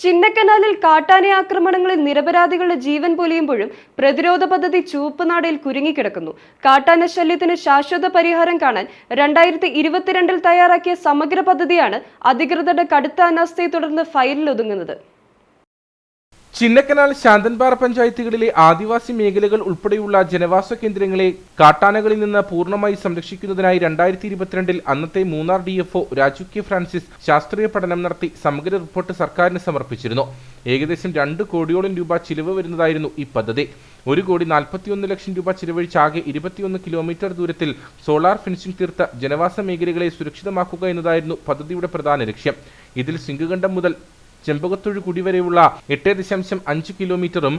ചിന്നക്കനാലിൽ കാട്ടാന ആക്രമണങ്ങളിൽ നിരപരാധികളുടെ ജീവൻ പൊലിയുമ്പോഴും പ്രതിരോധ പദ്ധതി ചുവപ്പുനാടയിൽ കുരുങ്ങിക്കിടക്കുന്നു. കാട്ടാന ശല്യത്തിന് ശാശ്വത പരിഹാരം കാണാൻ 2022 തയ്യാറാക്കിയ സമഗ്ര പദ്ധതിയാണ് അധികൃതരുടെ കടുത്ത അനാസ്ഥയെ തുടർന്ന് ഫയലിൽ ഒതുങ്ങുന്നത്. ചിന്നക്കനാൽ ശാന്തൻപാറ പഞ്ചായത്തുകളിലെ ആദിവാസി മേഖലകൾ ഉൾപ്പെടെയുള്ള ജനവാസ കേന്ദ്രങ്ങളെ കാട്ടാനകളിൽ നിന്ന് പൂർണ്ണമായി സംരക്ഷിക്കുന്നതിനായി 2022 അന്നത്തെ Munnar DFO Raju K Francis ശാസ്ത്രീയ പഠനം നടത്തി സമഗ്ര റിപ്പോർട്ട് സർക്കാരിന് സമർപ്പിച്ചിരുന്നു. ഏകദേശം 2 കോടിയോളം രൂപ ചിലവ് വരുന്നതായിരുന്നു ഈ പദ്ധതി. 1,41 ലക്ഷം രൂപ ചിലവഴിച്ച് ആകെ 21 കിലോമീറ്റർ ദൂരത്തിൽ സോളാർ ഫെൻസിംഗ് തീർത്ത ജനവാസ മേഖലകളെ സുരക്ഷിതമാക്കുക എന്നതായിരുന്നു പദ്ധതിയുടെ പ്രധാന ലക്ഷ്യം. ഇതിൽ സിംഗുകണ്ടം മുതൽ ചെമ്പകത്തൊഴു കുടി വരെയുള്ള 8.5 കിലോമീറ്ററും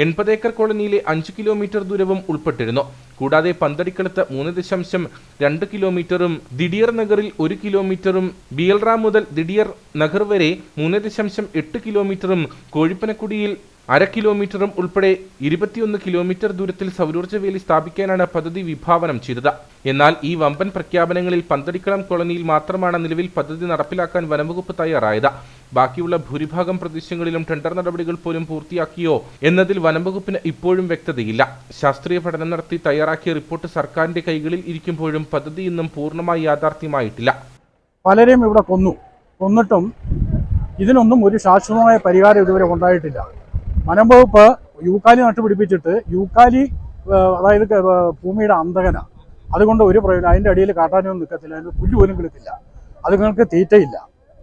80 ഏക്കർ കോളനിയിലെ 5 കിലോമീറ്റർ ദൂരവും ഉൾപ്പെട്ടിരുന്നു. കൂടാതെ പന്തടിക്കളത്ത് 3.2 കിലോമീറ്ററും ദിഡിയർ നഗറിൽ 1 കിലോമീറ്ററും ബിയൽറാം മുതൽ ദിഡിയർ നഗർ വരെ 3.8 കിലോമീറ്ററും കോഴിപ്പനക്കുടിയിൽ 1/2 കിലോമീറ്ററും ഉൾപ്പെടെ 21 കിലോമീറ്റർ ദൂരത്തിൽ സൗരോർജ്ജ വേലി സ്ഥാപിക്കാനാണ് പദ്ധതി വിഭാവനം ചെയ്തത്. എന്നാൽ ഈ വമ്പൻ പ്രഖ്യാപനങ്ങളിൽ പന്തടിക്കളം കോളനിയിൽ മാത്രമാണ് നിലവിൽ പദ്ധതി നടപ്പിലാക്കാൻ വനംവകുപ്പ് തയ്യാറായത്. ബാക്കിയുള്ള ഭൂരിഭാഗം പ്രദേശങ്ങളിലും ടെൻഡർ നടപടികൾ പോലും പൂർത്തിയാക്കിയോ എന്നതിൽ വനംവകുപ്പിന് ഇപ്പോഴും വ്യക്തതയില്ല. ശാസ്ത്രീയ പഠനം നടത്തി തയ്യാറാക്കിയ റിപ്പോർട്ട് സർക്കാരിന്റെ കൈകളിൽ ഇരിക്കുമ്പോഴും പദ്ധതി ഇന്നും പൂർണ്ണമായി യാഥാർത്ഥ്യമായിട്ടില്ല. പലരെയും ഇവിടെ കൊന്നിട്ടും ഇതിനൊന്നും ഒരു ശാശ്വതമായ പരിഹാരം ഇതുവരെ ഉണ്ടായിട്ടില്ല. വനംവകുപ്പ് യൂക്കാലി നട്ടുപിടിപ്പിച്ചിട്ട് യൂക്കാലി അതായത് ഭൂമിയുടെ അന്തകന, അതുകൊണ്ട് ഒരു പ്രയോജനം. അതിൻ്റെ അടിയിൽ കാട്ടാനൊന്നും നിൽക്കത്തില്ല, അതിന് പുല്ല് പോലും കിടക്കില്ല, അതുങ്ങൾക്ക് തീറ്റയില്ല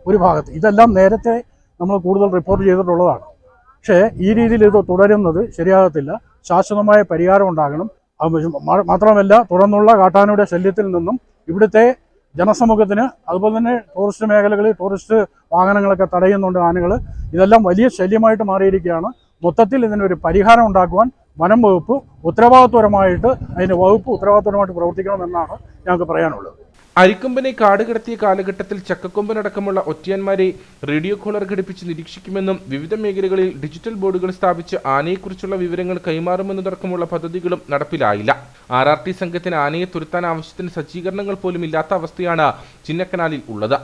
ഒരു ഭാഗത്ത്. ഇതെല്ലാം നേരത്തെ നമ്മൾ കൂടുതൽ റിപ്പോർട്ട് ചെയ്തിട്ടുള്ളതാണ്. പക്ഷേ ഈ രീതിയിൽ ഇത് തുടരുന്നത് ശരിയാകത്തില്ല. ശാശ്വതമായ പരിഹാരം ഉണ്ടാകണം. മാത്രമല്ല, തുടർന്നുള്ള കാട്ടാനയുടെ ശല്യത്തിൽ നിന്നും ഇവിടുത്തെ ജനസമൂഹത്തിന്, അതുപോലെ തന്നെ ടൂറിസ്റ്റ് മേഖലകളിൽ ടൂറിസ്റ്റ് വാഹനങ്ങളൊക്കെ തടയുന്നുണ്ട് ആനകൾ. ഇതെല്ലാം വലിയ ശല്യമായിട്ട് മാറിയിരിക്കുകയാണ്. മൊത്തത്തിൽ ഇതിനൊരു പരിഹാരം ഉണ്ടാക്കുവാൻ വനം വകുപ്പ് ഉത്തരവാദിത്വപരമായിട്ട് പ്രവർത്തിക്കണമെന്നാണ് ഞങ്ങൾക്ക് പറയാനുള്ളത്. അരിക്കൊമ്പനെ കാട് കടത്തിയ കാലഘട്ടത്തിൽ ചക്കക്കൊമ്പനടക്കമുള്ള ഒറ്റയാന്മാരെ റേഡിയോ കോളർ ഘടിപ്പിച്ച് നിരീക്ഷിക്കുമെന്നും വിവിധ മേഖലകളിൽ ഡിജിറ്റൽ ബോർഡുകൾ സ്ഥാപിച്ച് ആനയെക്കുറിച്ചുള്ള വിവരങ്ങൾ കൈമാറുമെന്നതടക്കമുള്ള പദ്ധതികളും നടപ്പിലായില്ല. RRT സംഘത്തിന് ആനയെ തുരത്താൻ ആവശ്യത്തിന് സജ്ജീകരണങ്ങൾ പോലും ഇല്ലാത്ത അവസ്ഥയാണ് ചിന്നക്കനാലിൽ ഉള്ളത്.